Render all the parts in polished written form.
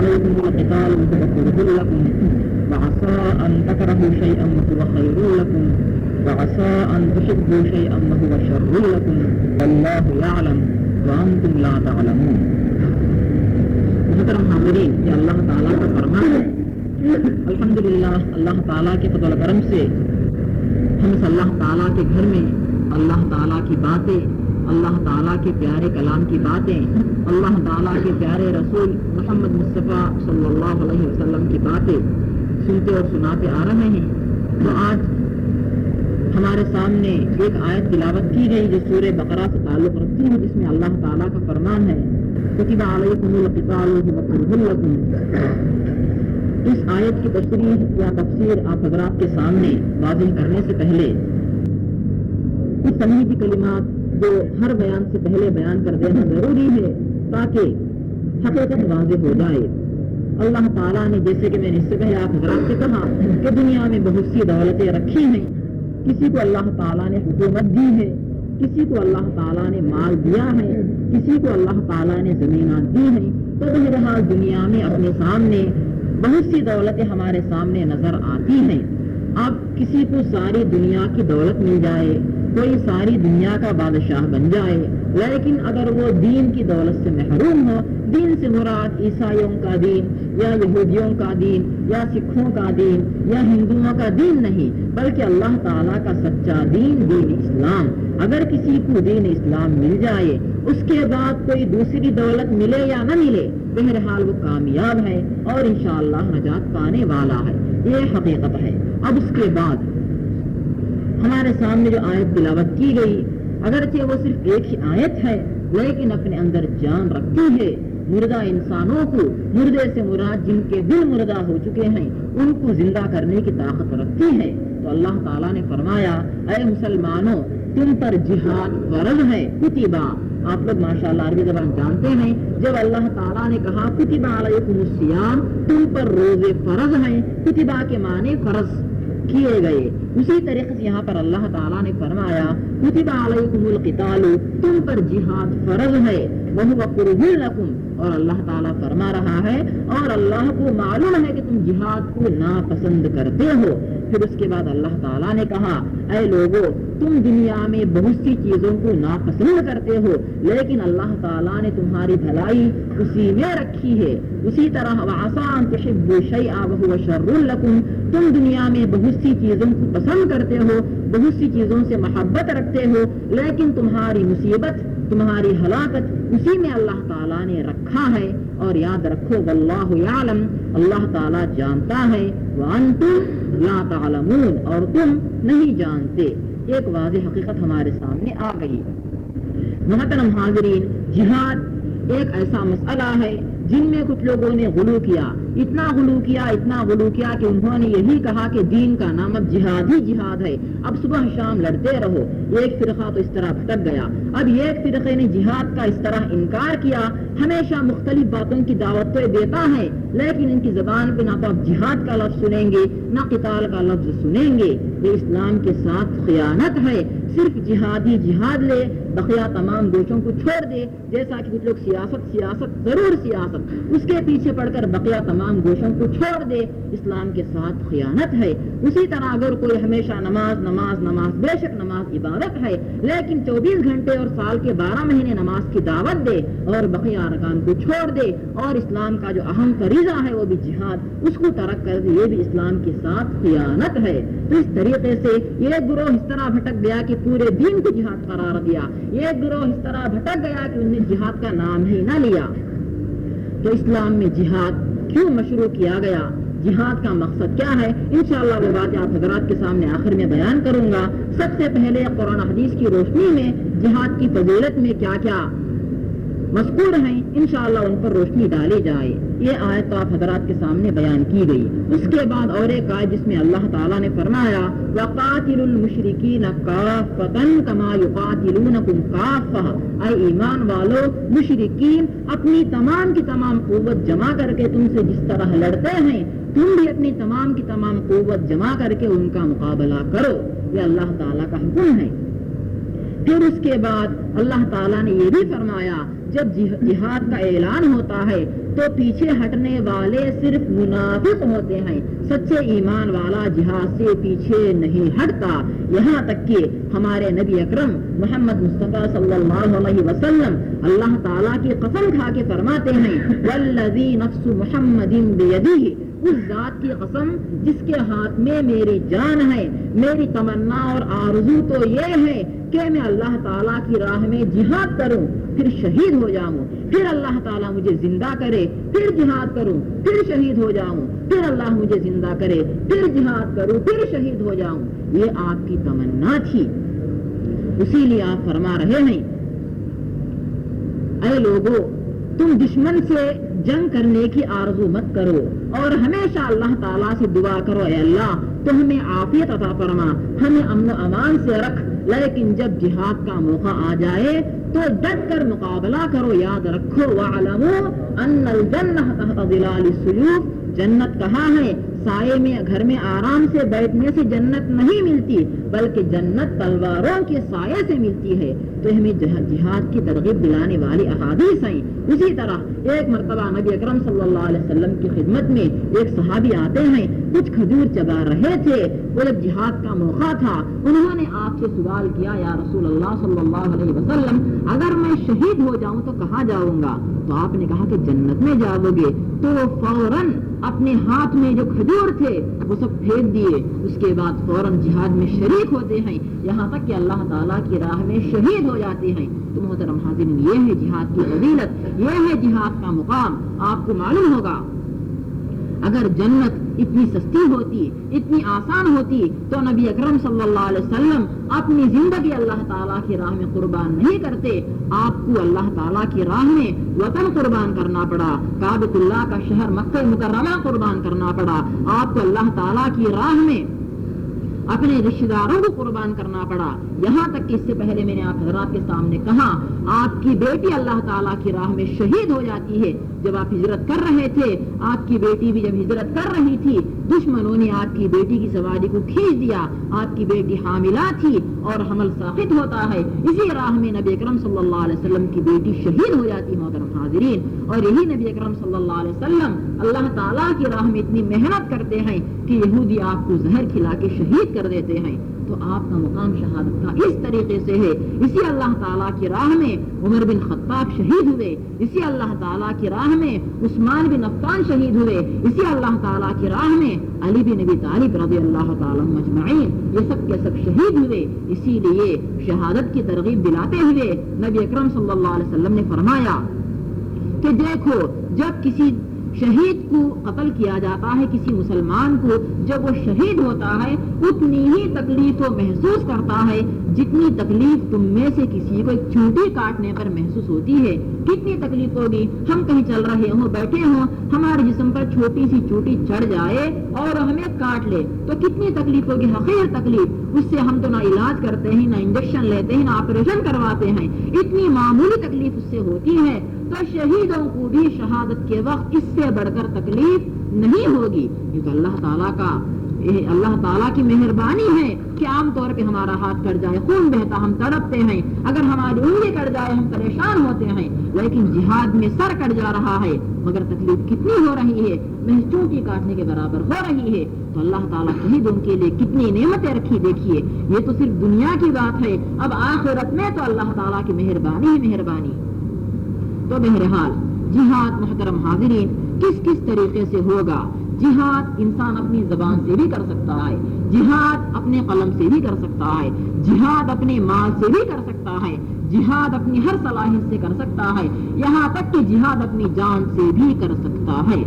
عليكم القتال وهو كره لكم وعسى أن تكرهوا شيئا وهو خير لكم وعسى أن تحبوا شيئا وهو شر لكم والله يعلم وأنتم لا تعلمون. محترم حاضرین، یہ اللہ تعالیٰ کا فرمان ہے. الحمدللہ اللہ تعالیٰ کے فضل و کرم سے ہم اس اللہ تعالیٰ کے گھر میں اللہ تعالیٰ کی باتیں، اللہ تعالیٰ کے پیارے کلام کی باتیں، اللہ تعالیٰ کے پیارے رسول محمد مصطفیٰ صلی اللہ علیہ وسلم کی باتیں سنتے اور سناتے آ رہے ہیں. تو آج ہمارے سامنے ایک آیت تلاوت کی گئی جو سورہ بقرہ سے تعلق رکھتی ہے، جس میں اللہ تعالیٰ کا فرمان ہے کتب علیکم القتال وهو کرہ لکم. اس آیت کی تشریح یا تفسیر آپ حضرات کے سامنے واضح کرنے سے پہلے کچھ تمہیدی کلمات جو ہر بیان سے پہلے بیان کر دینا ضروری ہے تاکہ حقیقت واضح ہو جائے. اللہ تعالیٰ نے جیسے کہ میں نے اس سے پہلے آپ حضرات سے کہا کہ دنیا میں بہت سی دولتیں رکھی ہیں. کسی کو اللہ تعالیٰ نے حکومت دی ہے، کسی کو اللہ تعالیٰ نے مال دیا ہے، کسی کو اللہ تعالیٰ نے زمینات دی ہیں. تو بہرحال دنیا میں اپنے سامنے بہت سی دولتیں ہمارے سامنے نظر آتی ہیں. اب کسی کو ساری دنیا کی دولت مل جائے، کوئی ساری دنیا کا بادشاہ بن جائے، لیکن اگر وہ دین کی دولت سے محروم ہو، دین سے مراد عیسائیوں کا دین یا یہودیوں کا دین یا سکھوں کا دین یا ہندوؤں کا دین نہیں بلکہ اللہ تعالیٰ کا سچا دین، دین اسلام، اگر کسی کو دین اسلام مل جائے اس کے بعد کوئی دوسری دولت ملے یا نہ ملے، بہرحال وہ کامیاب ہے اور انشاءاللہ نجات پانے والا ہے. یہ حقیقت ہے. اب اس کے بعد ہمارے سامنے جو آیت تلاوت کی گئی، اگرچہ وہ صرف ایک ہی آیت ہے لیکن اپنے اندر جان رکھتی ہے. مردہ انسانوں کو، مردے سے مراد جن کے دل مردہ ہو چکے ہیں، ان کو زندہ کرنے کی طاقت رکھتی ہے. تو اللہ تعالیٰ نے فرمایا اے مسلمانوں تم پر جہاد فرض ہے. کتبہ، آپ لوگ ماشاءاللہ عربی زبان جانتے ہیں، جب اللہ تعالیٰ نے کہا کتبہ علیکم الصیام، تم پر روزے فرض ہیں، کتبہ کے معنی فرض کیے گئے. اسی طریقے سے یہاں پر اللہ تعالیٰ نے فرمایا کتب علیکم القتال، تم پر جہاد فرض ہے، وہو کرہ لکم، اور اللہ تعالیٰ فرما رہا ہے اور اللہ کو معلوم ہے کہ تم جہاد کو ناپسند کرتے ہو. پھر اس کے بعد اللہ تعالیٰ نے کہا اے لوگو تم دنیا میں بہت سی چیزوں کو ناپسند کرتے ہو لیکن اللہ تعالیٰ نے تمہاری بھلائی اسی میں رکھی ہے. اسی طرح وعسى أن تحبوا شيئا وهو شر لكم، تم دنیا میں بہت سی چیزوں کو پسند کرتے ہو، بہت سی چیزوں سے محبت رکھتے ہو، لیکن تمہاری مصیبت، تمہاری ہلاکت اسی میں اللہ تعالیٰ نے رکھا ہے. اور یاد رکھو واللہ یعلم، اللہ تعالیٰ جانتا ہے، وانتم لا تعلمون، اور تم نہیں جانتے. ایک واضح حقیقت ہمارے سامنے آ گئی. محترم حاضرین، جہاد ایک ایسا مسئلہ ہے جن میں کچھ لوگوں نے غلو کیا، اتنا غلو کیا کہ انہوں نے یہی کہا کہ دین کا نام اب جہاد ہی جہاد ہے، اب صبح شام لڑتے رہو. ایک فرقہ تو اس طرح بھٹک گیا. اب ایک فرقے نے جہاد کا اس طرح انکار کیا، ہمیشہ مختلف باتوں کی دعوت تو دیتا ہے لیکن ان کی زبان پہ نہ تو آپ جہاد کا لفظ سنیں گے نہ قتال کا لفظ سنیں گے. یہ اسلام کے ساتھ خیانت ہے. صرف جہاد ہی جہاد لے، بقیہ تمام گوشوں کو چھوڑ دے. جیسا کہ کچھ لوگ سیاست ضرور سیاست، اس کے پیچھے پڑھ کر بقیہ تمام گوشوں کو چھوڑ دے، اسلام کے ساتھ خیانت ہے. اسی طرح اگر کوئی ہمیشہ نماز نماز نماز، بے شک نماز عبادت ہے، لیکن 24 گھنٹے اور سال کے 12 مہینے نماز کی دعوت دے اور بقیہ ارکان کو چھوڑ دے اور اسلام کا جو اہم فریضہ ہے وہ بھی جہاد، اس کو ترک کر دے، یہ بھی اسلام کے ساتھ خیانت ہے. تو اس طریقے سے یہ گروہ اس طرح بھٹک گیا کہ پورے دین کو جہاد قرار دیا، یہ گروہ اس طرح بھٹک گیا کہ انہیں جہاد کا نام ہی نہ لیا. تو اسلام میں جہاد کیوں مشروع کیا گیا، جہاد کا مقصد کیا ہے، انشاءاللہ وہ بات آپ حضرات کے سامنے آخر میں بیان کروں گا. سب سے پہلے قرآن حدیث کی روشنی میں جہاد کی فضیلت میں کیا کیا مذکور ہیں انشاءاللہ ان پر روشنی ڈالی جائے. یہ آیت تو آپ حضرات کے سامنے بیان کی گئی. اس کے بعد اور ایک آیت جس میں اللہ تعالیٰ نے فرمایا وَقَاتِلُوا الْمُشْرِكِينَ كَافَّةً كَمَا يُقَاتِلُونَكُمْ كَافَّةً، اے ایمان والو مشرکین اپنی تمام کی تمام قوت جمع کر کے تم سے جس طرح لڑتے ہیں تم بھی اپنی تمام کی تمام قوت جمع کر کے ان کا مقابلہ کرو. یہ اللہ تعالیٰ کا حکم ہے. پھر اس کے بعد اللہ تعالیٰ نے یہ بھی فرمایا جب جہاد کا اعلان ہوتا ہے تو پیچھے ہٹنے والے صرف منافق ہوتے ہیں، سچے ایمان والا جہاد سے پیچھے نہیں ہٹتا۔ یہاں تک کہ ہمارے نبی اکرم محمد مصطفیٰ صلی اللہ علیہ وسلم اللہ تعالیٰ کی قسم کھا کے فرماتے ہیں والذی نفس محمد بیدہ، اس ذات کی قسم جس کے ہاتھ میں میری جان ہے، میری تمنا اور آرزو تو یہ ہے کہ میں اللہ تعالیٰ کی راہ میں جہاد کروں، پھر شہید ہو جاؤں، پھر اللہ تعالیٰ مجھے زندہ کرے، پھر جہاد کروں، پھر شہید ہو جاؤں، پھر اللہ مجھے زندہ کرے، پھر جہاد کروں، پھر شہید ہو جاؤں۔ یہ آپ کی تمنا تھی، اسی لیے آپ فرما رہے ہیں اے لوگو تم دشمن سے جنگ کرنے کی آرزو مت کرو اور ہمیشہ اللہ تعالیٰ سے دعا کرو اے اللہ تو ہمیں عافیت عطا فرما، ہمیں امن و امان سے رکھ، لیکن جب جہاد کا موقع آ جائے تو ڈٹ کر مقابلہ کرو۔ یاد رکھو وَاعْلَمُوا أَنَّ الْجَنَّةَ تَحْتَ ظِلَالِ السُّيُوفِ، جنت کہاں ہے؟ سائے میں گھر میں آرام سے بیٹھنے سے جنت نہیں ملتی، بلکہ جنت تلواروں کے سائے سے ملتی ہے۔ تو ہمیں جہاد کی ترغیب دلانے والی احادیث ہیں۔ اسی طرح ایک مرتبہ نبی اکرم صلی اللہ علیہ وسلم کی خدمت میں ایک صحابی آتے ہیں، کچھ کھجور چبا رہے تھے، وہ جب جہاد کا موقع تھا انہوں نے آپ سے سوال کیا یا رسول اللہ صلی اللہ علیہ وسلم اگر میں شہید ہو جاؤں تو کہاں جاؤں گا؟ تو آپ نے کہا کہ جنت میں جاؤ گے۔ تو وہ فوراً اپنے ہاتھ میں جو کھجور تھے وہ سب پھینک دیے، اس کے بعد فوراً جہاد میں شریک ہوتے ہیں، یہاں تک کہ اللہ تعالیٰ کی راہ میں شہید ہو جاتے ہیں۔ تو محترم حاضرین، یہ ہے جہاد کی فضیلت، یہ ہے جہاد کا مقام۔ آپ کو معلوم ہوگا اگر جنت اتنی سستی ہوتی، اتنی آسان ہوتی تو نبی اکرم صلی اللہ علیہ وسلم اپنی زندگی اللہ تعالیٰ کی راہ میں قربان نہیں کرتے۔ آپ کو اللہ تعالیٰ کی راہ میں وطن قربان کرنا پڑا، کعبۃ اللہ کا شہر مکہ مکرمہ قربان کرنا پڑا، آپ کو اللہ تعالیٰ کی راہ میں اپنے رشتہ داروں کو قربان کرنا پڑا، یہاں تک کہ اس سے پہلے میں نے آپ حضرات کے سامنے کہا آپ کی بیٹی اللہ تعالیٰ کی راہ میں شہید ہو جاتی ہے۔ جب آپ ہجرت کر رہے تھے آپ کی بیٹی بھی جب ہجرت کر رہی تھی، دشمنوں نے آپ کی بیٹی کی سواری کو کھینچ دیا، آپ کی بیٹی حاملہ تھی اور حمل ساقط ہوتا ہے، اسی راہ میں نبی اکرم صلی اللہ علیہ وسلم کی بیٹی شہید ہو جاتی ہے۔ محترم حاضرین، اور یہی نبی اکرم صلی اللہ علیہ وسلم اللہ تعالیٰ کی راہ میں اتنی محنت کرتے ہیں کہ یہودی آپ کو زہر کھلا کے شہید کر دیتے ہیں۔ تو آپ کا مقام شہادت کا اس طریقے سے ہے، اسی اللہ تعالیٰ کی راہ میں عمر بن خطاب شہید ہوئے، اسی اللہ تعالیٰ کی راہ میں عثمان بن عفان شہید ہوئے، اسی اللہ تعالیٰ کی راہ میں علی بن ابی طالب رضی اللہ تعالیٰ مجمعین یہ سب کے سب شہید ہوئے۔ اسی لیے شہادت کی ترغیب دلاتے ہوئے نبی اکرم صلی اللہ علیہ وسلم نے فرمایا کہ دیکھو جب کسی شہید کو قتل کیا جاتا ہے، کسی مسلمان کو جب وہ شہید ہوتا ہے اتنی ہی تکلیف وہ محسوس کرتا ہے جتنی تکلیف تم میں سے کسی کو ایک چونٹی کاٹنے پر محسوس ہوتی ہے۔ کتنی تکلیف ہوگی، ہم کہیں چل رہے ہوں بیٹھے ہوں ہمارے جسم پر چھوٹی سی چونٹی چڑھ جائے اور ہمیں کاٹ لے تو کتنی تکلیف ہوگی، حقیر تکلیف۔ اس سے ہم تو نہ علاج کرتے ہیں، نہ انجیکشن لیتے ہیں، نہ آپریشن کرواتے ہیں، اتنی معمولی تکلیف اس سے ہوتی ہے۔ تو شہیدوں کو بھی شہادت کے وقت اس سے بڑھ کر تکلیف نہیں ہوگی، کیونکہ اللہ تعالیٰ کی مہربانی ہے کہ عام طور پہ ہمارا ہاتھ کٹ جائے خون بہتا ہم تڑپتے ہیں، اگر ہماری انگلی کٹ جائے ہم پریشان ہوتے ہیں، لیکن جہاد میں سر کٹ جا رہا ہے مگر تکلیف کتنی ہو رہی ہے، محض چونٹی کاٹنے کے برابر ہو رہی ہے۔ تو اللہ تعالیٰ شہیدوں کے لیے کتنی نعمتیں رکھی، دیکھیے یہ تو صرف دنیا کی بات ہے، اب آخرت میں تو اللہ تعالیٰ کی مہربانی ہی مہربانی۔ تو بہرحال جہاد محترم حاضرین کس کس طریقے سے ہوگا؟ جہاد انسان اپنی زبان سے بھی کر سکتا ہے، جہاد اپنے قلم سے بھی کر سکتا ہے، جہاد اپنے مال سے بھی کر سکتا ہے، جہاد اپنی ہر صلاحیت سے کر سکتا ہے، یہاں تک کہ جہاد اپنی جان سے بھی کر سکتا ہے۔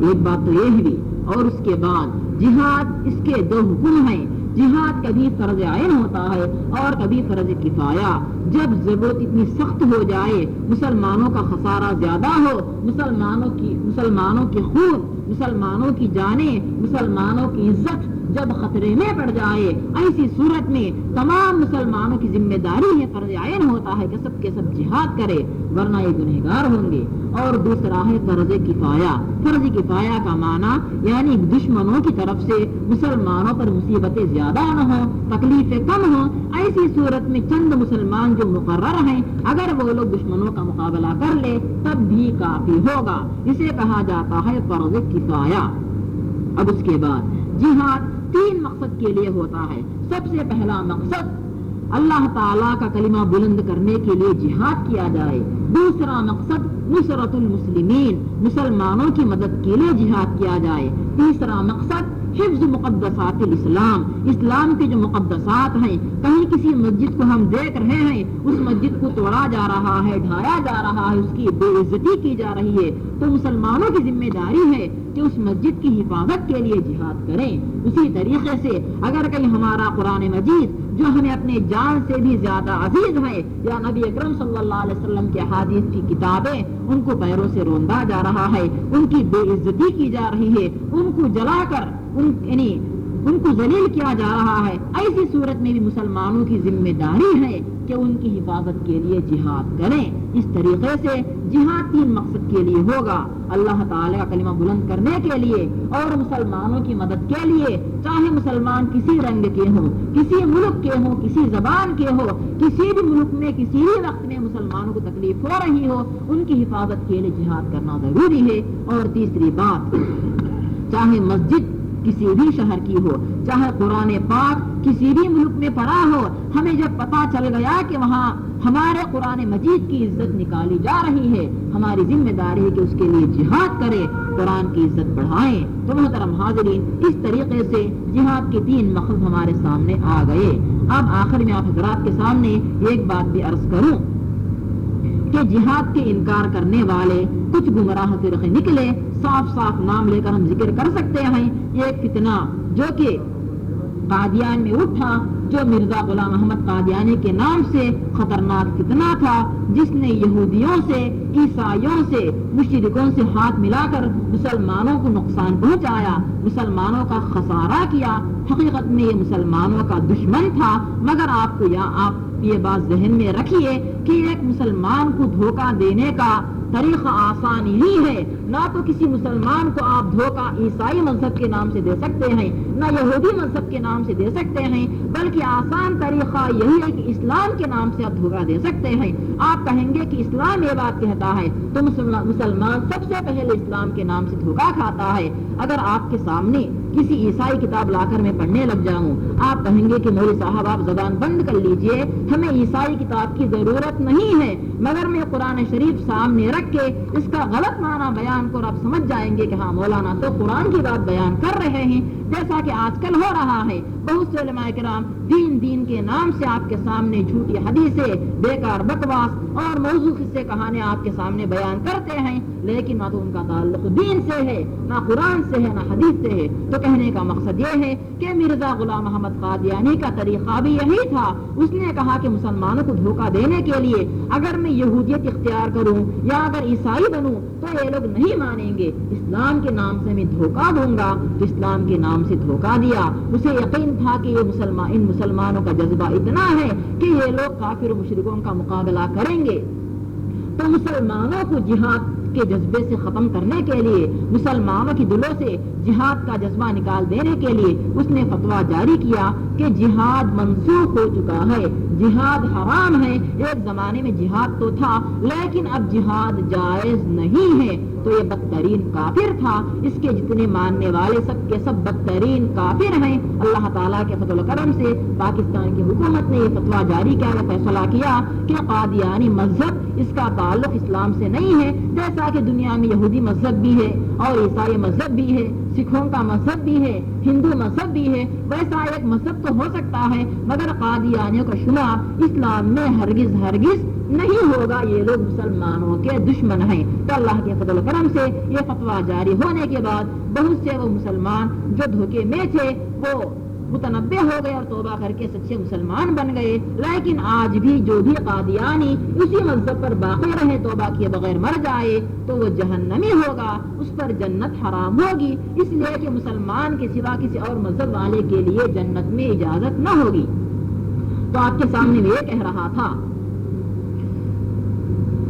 ایک بات تو یہ ہوئی، اور اس کے بعد جہاد اس کے دو حکم ہیں۔ جہاد کبھی فرض عین ہوتا ہے اور کبھی فرض کفایہ۔ جب ضرورت اتنی سخت ہو جائے، مسلمانوں کا خسارہ زیادہ ہو، مسلمانوں کی خون، مسلمانوں کی جانیں، مسلمانوں کی عزت جب خطرے میں پڑ جائے، ایسی صورت میں تمام مسلمانوں کی ذمہ داری ہے، فرض عین ہوتا ہے کہ سب کے سب جہاد کرے، ورنہ یہ گنہگار ہوں گے۔ اور دوسرا ہے فرض کفایہ۔ فرض کفایہ کا معنی یعنی دشمنوں کی طرف سے مسلمانوں پر مصیبتیں زیادہ نہ ہوں، تکلیفیں کم ہوں، ایسی صورت میں چند مسلمان جو مقرر ہیں اگر وہ لوگ دشمنوں کا مقابلہ کر لے تب بھی کافی ہوگا، اسے کہا جاتا ہے فرض کفایہ۔ اب اس کے بعد جہاد 3 مقصد کے لیے ہوتا ہے۔ سب سے پہلا مقصد اللہ تعالیٰ کا کلمہ بلند کرنے کے لیے جہاد کیا جائے۔ دوسرا مقصد نصرت المسلمین، مسلمانوں کی مدد کے لیے جہاد کیا جائے۔ تیسرا مقصد حفظ مقدسات الاسلام، اسلام کے جو مقدسات ہیں، کہیں کسی مسجد کو ہم دیکھ رہے ہیں، اس مسجد کو توڑا جا رہا ہے، ڈھایا جا رہا ہے، اس کی بے عزتی کی جا رہی ہے، تو مسلمانوں کی ذمہ داری ہے کہ اس مسجد کی حفاظت کے لیے جہاد کریں۔ اسی طریقے سے اگر کہیں ہمارا قرآن مجید جو ہمیں اپنے جان سے بھی زیادہ عزیز ہے، یا نبی اکرم صلی اللہ علیہ وسلم کے احادیث کی کتابیں، ان کو پیروں سے روندا جا رہا ہے، ان کی بے عزتی کی جا رہی ہے، ان کو جلا کر ان کو ذلیل کیا جا رہا ہے، ایسی صورت میں بھی مسلمانوں کی ذمہ داری ہے کہ ان کی حفاظت کے لیے جہاد کریں۔ اس طریقے سے جہاد 3 مقصد کے لیے ہوگا، اللہ تعالیٰ کا کلمہ بلند کرنے کے لیے اور مسلمانوں کی مدد کے لیے، چاہے مسلمان کسی رنگ کے ہوں، کسی ملک کے ہوں، کسی زبان کے ہو، کسی بھی ملک میں کسی بھی وقت میں مسلمانوں کو تکلیف ہو رہی ہو، ان کی حفاظت کے لیے جہاد کرنا ضروری ہے۔ اور تیسری بات، چاہے مسجد کسی بھی شہر کی ہو، چاہے قرآن پاک کسی بھی ملک میں پڑا ہو، ہمیں جب پتا چل گیا کہ وہاں ہمارے قرآن مجید کی عزت نکالی جا رہی ہے، ہماری ذمہ داری ہے کہ اس کے لیے جہاد کریں، قرآن کی عزت بڑھائیں۔ تو محترم حاضرین، اس طریقے سے جہاد کے 3 مقصد ہمارے سامنے آ گئے۔ اب آخر میں آپ حضرات کے سامنے ایک بات بھی عرض کروں کہ جہاد کے انکار کرنے والے کچھ گمراہ فرقے نکلے، صاف صاف نام لے کر ہم ذکر کر سکتے ہیں۔ ایک فتنہ جو کہ قادیان میں اٹھا، جو مرزا غلام احمد قادیانی کے نام سے خطرناک فتنہ تھا، جس نے یہودیوں سے، عیسائیوں سے، مشرکوں سے ہاتھ ملا کر مسلمانوں کو نقصان پہنچایا، مسلمانوں کا خسارہ کیا۔ حقیقت میں یہ مسلمانوں کا دشمن تھا، مگر آپ یہ بات ذہن میں رکھیے کہ ایک مسلمان کو دھوکہ دینے کا طریقہ آسان ہی ہے۔ نہ تو کسی مسلمان کو آپ دھوکہ عیسائی مذہب کے نام سے دے سکتے ہیں، نہ یہودی مذہب کے نام سے دے سکتے ہیں، بلکہ آسان طریقہ یہی ہے کہ اسلام کے نام سے آپ دھوکہ دے سکتے ہیں۔ آپ کہیں گے کہ اسلام یہ بات کہتا ہے، تو مسلمان سب سے پہلے اسلام کے نام سے دھوکہ کھاتا ہے۔ اگر آپ کے سامنے کسی عیسائی کتاب لا کر میں پڑھنے لگ جاؤں، آپ کہیں گے کہ مولوی صاحب آپ زبان بند کر لیجئے، ہمیں عیسائی کتاب کی ضرورت نہیں ہے، مگر میں قرآن شریف سامنے رکھ کے اس کا غلط معنی بیان کر آپ سمجھ جائیں گے کہ ہاں مولانا تو قرآن کی بات بیان کر رہے ہیں، جیسا کہ آج کل ہو رہا ہے۔ بہت سے علماء کرام دین کے نام سے آپ کے سامنے جھوٹی حدیثیں، بیکار بکواس اور موضوع قصے کہانیاں آپ کے سامنے بیان کرتے ہیں، لیکن نہ تو ان کا تعلق دین سے ہے، نہ قرآن سے ہے، نہ حدیث سے ہے۔ تو کہنے کا مقصد یہ ہے کہ مرزا غلام احمد قادیانی کا طریقہ بھی یہی تھا۔ اس نے کہا کہ مسلمانوں کو دھوکہ دینے کے لیے اگر میں یہودیت اختیار کروں یا اگر عیسائی بنوں تو یہ لوگ نہیں مانیں گے، اسلام کے نام سے میں دھوکہ دوں گا، تو اسلام کے نام سے دھوکہ دیا۔ اسے یقین تھا کہ ان مسلمانوں کا جذبہ اتنا ہے کہ یہ لوگ کافر و مشرکوں کا مقابلہ کریں گے، تو مسلمانوں کو جہاد کے جذبے سے ختم کرنے کے لیے، مسلمانوں کی دلوں سے جہاد کا جذبہ نکال دینے کے لیے اس نے فتویٰ جاری کیا کہ جہاد منسوخ ہو چکا ہے، جہاد حرام ہے۔ ایک زمانے میں جہاد تو تھا، لیکن اب جہاد جائز نہیں ہے۔ تو یہ بدترین کافر تھا، اس کے جتنے ماننے والے سب کے سب بدترین کافر ہیں۔ اللہ تعالیٰ کے فضل و کرم سے پاکستان کی حکومت نے یہ فتویٰ جاری کیا، یہ فیصلہ کیا کہ قادیانی مذہب اس کا تعلق اسلام سے نہیں ہے، جیسا کہ دنیا میں یہودی مذہب بھی ہے اور عیسائی مذہب بھی ہے، سکھوں کا مذہب بھی ہے، ہندو مذہب بھی ہے، ویسا ایک مذہب تو ہو سکتا ہے، مگر قادیانیوں کا شمار اسلام میں ہرگز نہیں ہوگا۔ یہ لوگ مسلمانوں کے دشمن ہیں۔ تو اللہ کے فضل و کرم سے یہ فتویٰ جاری ہونے کے بعد بہت سے وہ مسلمان جو دھوکے میں تھے وہ متنبع ہو گئے اور توبہ کر کے سچے مسلمان بن گئے. لیکن آج بھی جو بھی قادیانی اسی مذہب پر باقی رہے، توبہ کیے بغیر مر جائے تو وہ جہنمی ہوگا، اس پر جنت حرام ہوگی، اس لیے کہ مسلمان کے سوا کسی اور مذہب والے کے لیے جنت میں اجازت نہ ہوگی. تو آپ کے سامنے میں یہ کہہ رہا تھا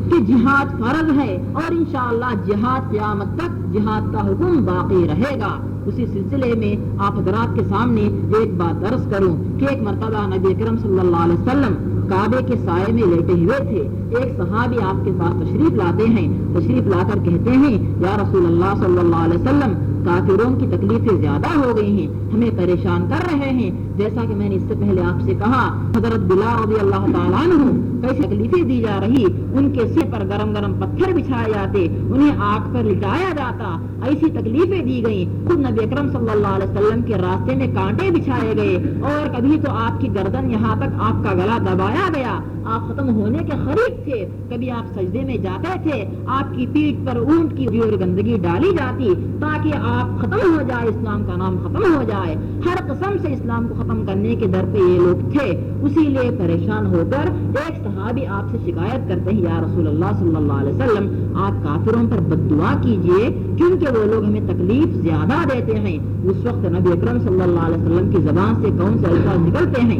کہ جہاد فرض ہے اور انشاءاللہ جہاد قیامت تک جہاد کا حکم باقی رہے گا. اسی سلسلے میں آپ حضرات کے سامنے ایک بات عرض کروں کہ ایک مرتبہ نبی اکرم صلی اللہ علیہ وسلم کعبے کے سائے میں لیٹے ہوئے تھے. ایک صحابی آپ کے پاس تشریف لاتے ہیں، تشریف لا کر کہتے ہیں یا رسول اللہ صلی اللہ علیہ وسلم کافروں کی تکلیفیں زیادہ ہو گئی ہیں، ہمیں پریشان کر رہے ہیں. جیسا کہ میں نے اس سے پہلے آپ سے کہا حضرت بلال رضی اللہ تعالیٰ عنہ کیسی تکلیفیں دی جا رہی، ان کے سر پر گرم گرم پتھر بچھائے جاتے، انہیں آگ پر لٹایا جاتا، ایسی تکلیفیں دی گئیں. خود نبی اکرم صلی اللہ علیہ وسلم کے راستے میں کانٹے بچھائے گئے اور کبھی تو آپ کی گردن یہاں تک آپ کا گلا دبایا گیا، آپ ختم ہونے کے قریب تھے. کبھی آپ سجدے میں جاتے تھے، آپ کی پیٹھ پر اونٹ کی اور گندگی ڈالی جاتی تاکہ آپ ختم ہو جائے، اسلام کا نام ختم ہو جائے. ہر قسم سے اسلام کو ختم کرنے کے در پہ یہ لوگ تھے. اسی لیے پریشان ہو کر ایک صحابی آپ سے شکایت کرتے ہیں یا رسول اللہ صلی اللہ علیہ وسلم آپ کافروں پر بد دعا کیجئے کیونکہ وہ لوگ ہمیں تکلیف زیادہ دیتے ہیں. اس وقت نبی اکرم صلی اللہ علیہ وسلم کی زبان سے کون سے الفاظ نکلتے ہیں؟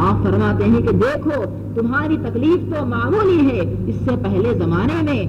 آپ فرماتے ہیں کہ دیکھو تمہاری تکلیف تو معمولی ہے، اس سے پہلے زمانے میں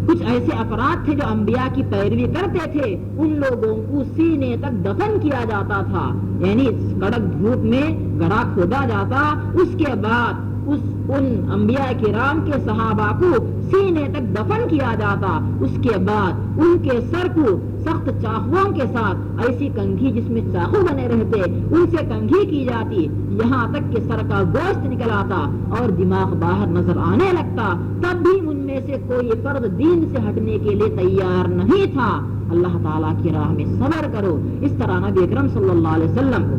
کچھ ایسے افراد تھے جو انبیاء کی پیروی کرتے تھے، ان لوگوں کو سینے تک دفن کیا جاتا تھا، یعنی کڑک دھوپ میں گڑھا کھودا جاتا، اس کے بعد ان انبیاء کرام کے صحابہ کو سینے تک دفن کیا جاتا، اس کے بعد ان کے سر کو سخت چاقوؤں کے ساتھ ایسی کنگھی جس میں چاقو بنے رہتے ان سے کنگھی کی جاتی، یہاں تک کہ سر کا گوشت نکل آتا اور دماغ باہر نظر آنے لگتا. تب بھی ان میں سے کوئی فرد دین سے ہٹنے کے لیے تیار نہیں تھا. اللہ تعالیٰ کی راہ میں صبر کرو. اس طرح نبی اکرم صلی اللہ علیہ وسلم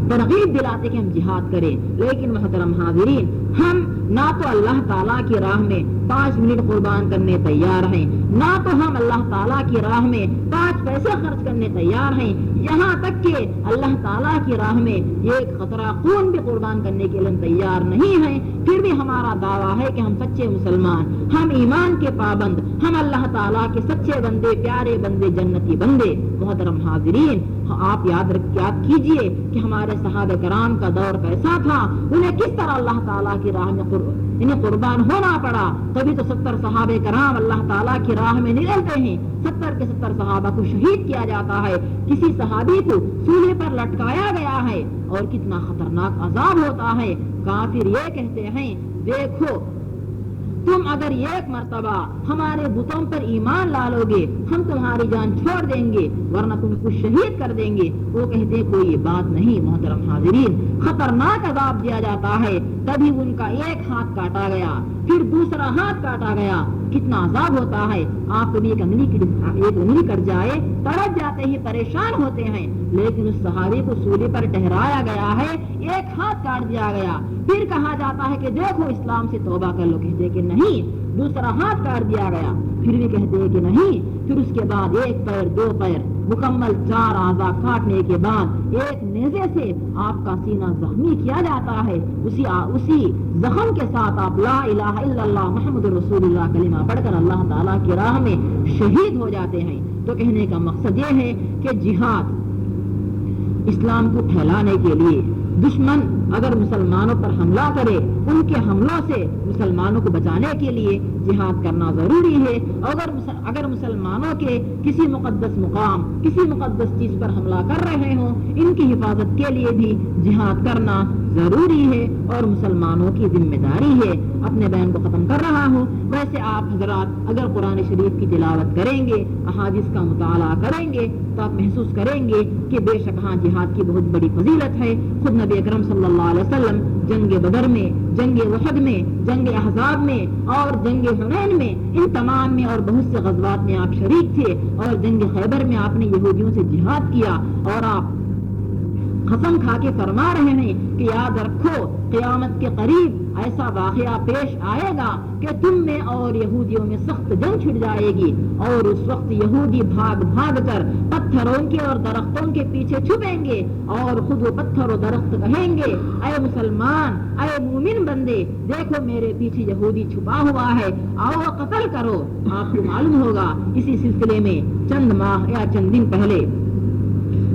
ترغیب دلاتے کہ ہم جہاد کریں. لیکن محترم حاضرین، ہم نہ تو اللہ تعالیٰ کی راہ میں 5 منٹ قربان کرنے تیار ہیں، نہ تو ہم اللہ تعالیٰ کی راہ میں 5 پیسے خرچ کرنے تیار ہیں، یہاں تک کہ اللہ تعالیٰ کی راہ میں ایک قطرہ خون بھی قربان کرنے کے لیے تیار نہیں ہیں. پھر بھی ہمارا دعویٰ ہے کہ ہم سچے مسلمان، ہم ایمان کے پابند، ہم اللہ تعالیٰ کے سچے بندے، پیارے بندے، جنتی بندے. محترم حاضرین، آپ یاد کیجئے کہ ہمارے صحابہ کرام کا دور کیسا تھا، انہیں کس طرح اللہ تعالیٰ کی راہ میں انہیں قربان ہونا پڑا. کبھی تو 70 صحابہ کرام اللہ تعالیٰ کی راہ میں نکلتے ہیں، 70 کے 70 صحابہ کو شہید کیا جاتا ہے، کسی صحابی کو سولے پر لٹکایا گیا ہے اور کتنا خطرناک عذاب ہوتا ہے. کافر یہ کہتے ہیں دیکھو تم اگر ایک مرتبہ ہمارے بتوں پر ایمان لا لو گے ہم تمہاری جان چھوڑ دیں گے ورنہ تم کو شہید کر دیں گے. وہ کہتے کوئی بات نہیں. محترم حاضرین، خطرناک عذاب دیا جاتا ہے. کبھی ان کا ایک ہاتھ کاٹا گیا، پھر دوسرا ہاتھ کاٹا گیا، کتنا عذاب ہوتا ہے. آپ کبھی ایک انگلی کٹ جائے تڑپ جاتے ہی پریشان ہوتے ہیں، لیکن اس صحابی کو سولی پر ٹہرایا گیا ہے، ایک ہاتھ کاٹ دیا گیا، پھر کہا جاتا ہے کہ دیکھو اسلام سے توبہ کر لو، کہتے کہ نہیں. دوسرا ہاتھ کاٹ دیا گیا، پھر بھی کہتے ہیں کہ نہیں. پھر اس کے بعد 1 پیر 2 پیر مکمل 4 اعضاء کاٹنے کے بعد ایک نیزے سے آپ کا سینہ زخمی کیا جاتا ہے. اسی زخم کے ساتھ آپ لا الہ الا اللہ محمد رسول اللہ کلمہ پڑھ کر اللہ تعالیٰ کی راہ میں شہید ہو جاتے ہیں. تو کہنے کا مقصد یہ ہے کہ جہاد اسلام کو پھیلانے کے لیے دشمن اگر مسلمانوں پر حملہ کرے ان کے حملوں سے مسلمانوں کو بچانے کے لیے جہاد کرنا ضروری ہے. اگر مسلمانوں کے کسی مقدس مقام، کسی مقدس چیز پر حملہ کر رہے ہوں ان کی حفاظت کے لیے بھی جہاد کرنا ضروری ہے اور مسلمانوں کی ذمہ داری ہے. اپنے بیان کو ختم کر رہا ہوں. ویسے آپ حضرات اگر قرآن شریف کی تلاوت کریں گے، احادیث کا مطالعہ کریں گے تو آپ محسوس کریں گے کہ بے شک ہاں جہاد کی بہت بڑی فضیلت ہے. خود نبی اکرم صلی اللہ علیہ وسلم جنگ بدر میں، جنگ احد میں، جنگ احزاب میں اور جنگ حنین میں، ان تمام میں اور بہت سے غزوات میں آپ شریک تھے اور جنگ خیبر میں آپ نے یہودیوں سے جہاد کیا اور آپ قسم کھا کے فرما رہے ہیں کہ یاد رکھو قیامت کے قریب ایسا واقعہ پیش آئے گا کہ تم میں اور یہودیوں میں سخت جنگ چھڑ جائے گی، اور اس وقت یہودی بھاگ بھاگ کر پتھروں کے اور درختوں کے پیچھے چھپیں گے، اور خود وہ پتھر و درخت کہیں گے اے مسلمان، اے مومن بندے، دیکھو میرے پیچھے یہودی چھپا ہوا ہے، آؤ قتل کرو۔ آپ کو معلوم ہوگا اسی سلسلے میں چند ماہ یا چند دن پہلے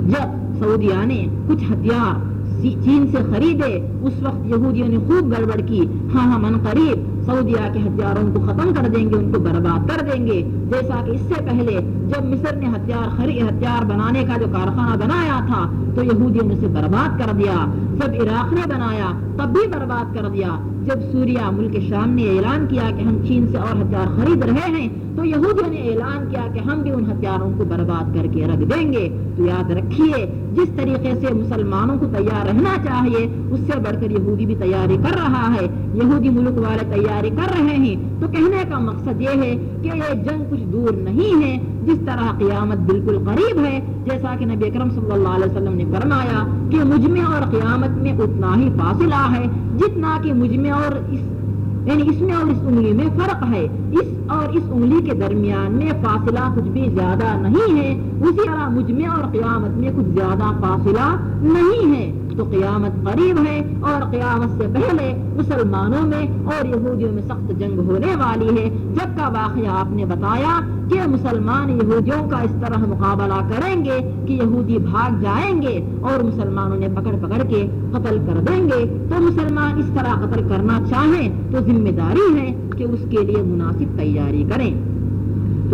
جب سعودیہ نے کچھ ہتھیار چین سے خریدے، اس وقت یہودیوں نے خوب گڑبڑ کی، ہاں من قریب سعودیہ کے ہتھیاروں کو ختم کر دیں گے، ان کو برباد کر دیں گے، جیسا کہ اس سے پہلے جب مصر نے ہتھیار بنانے کا جو کارخانہ بنایا تھا تو یہودیوں نے اسے برباد کر دیا، جب عراق نے بنایا تب بھی برباد کر دیا، جب سوریہ ملک شام نے اعلان کیا کہ ہم چین سے اور ہتھیار خرید رہے ہیں تو یہودیوں نے اعلان کیا کہ ہم بھی ان ہتھیاروں کو برباد کر کے رکھ دیں گے۔ تو یاد رکھیے جس طریقے سے مسلمانوں کو تیار رہنا چاہیے اس سے بڑھ کر یہودی بھی تیاری کر رہا ہے، یہودی ملک والے تیاری کر رہے ہیں، تو کہنے کا مقصد یہ ہے کہ یہ جنگ کچھ دور نہیں ہے، جس طرح قیامت بالکل قریب ہے، جیسا کہ نبی اکرم صلی اللہ علیہ وسلم نے فرمایا کہ مجھ میں اور قیامت میں اتنا ہی فاصلہ ہے جتنا کہ مجھ میں اور اس میں اور اس انگلی میں فرق ہے، اس اور اس انگلی کے درمیان میں فاصلہ کچھ بھی زیادہ نہیں ہے، اسی طرح مجھ میں اور قیامت میں کچھ زیادہ فاصلہ نہیں ہے۔ تو قیامت قریب ہے اور قیامت سے پہلے مسلمانوں میں اور یہودیوں میں سخت جنگ ہونے والی ہے۔ جب کا واقعہ آپ نے بتایا کہ مسلمان یہودیوں کا اس طرح مقابلہ کریں گے کہ یہودی بھاگ جائیں گے اور مسلمانوں نے پکڑ کے قتل کر دیں گے، تو مسلمان اس طرح قتل کرنا چاہیں تو ذمہ داری ہے کہ اس کے لیے مناسب تیاری کریں۔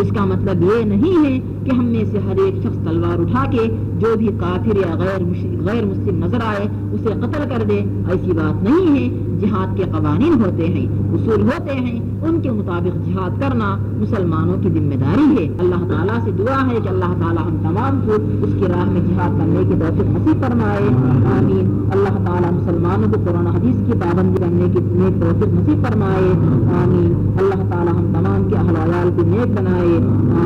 اس کا مطلب یہ نہیں ہے کہ ہم میں سے ہر ایک شخص تلوار اٹھا کے جو بھی کافر یا غیر مسلم نظر آئے اسے قتل کر دے، ایسی بات نہیں ہے۔ جہاد کے قوانین ہوتے ہیں، اصول ہوتے ہیں، ان کے مطابق جہاد کرنا مسلمانوں کی ذمہ داری ہے۔ اللہ تعالیٰ سے دعا ہے کہ اللہ تعالیٰ ہم تمام کو اس کی راہ میں جہاد کرنے کی توفیق نصیب فرمائے، آمین۔ اللہ تعالیٰ مسلمانوں کو قرآن حدیث کی پابندی کرنے کی نیک توفیق نصیب فرمائے، آمین۔ اللہ تعالیٰ ہم تمام کے اہل وعیال کو نیک بنائے،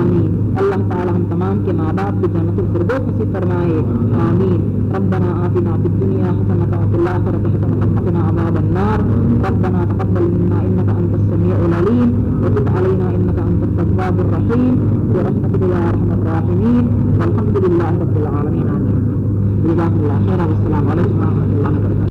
آمین۔ اللہ تعالیٰ ہم تمام کے ماں باپ کو جنت الفردوس نصیب فرمائے، آمین۔ ربنا آتنا فی الدنیا حسنة وفی الآخرة حسنة وقنا عذاب النار، ربنا تقبل منا إنك أنت السميع العليم وتب علينا إنك أنت التواب الرحيم برحمتك يا أرحم الراحمين، والحمد لله رب العالمين، آمين۔ جزاكم الله خيرا، والسلام عليكم ورحمة الله وبركاته۔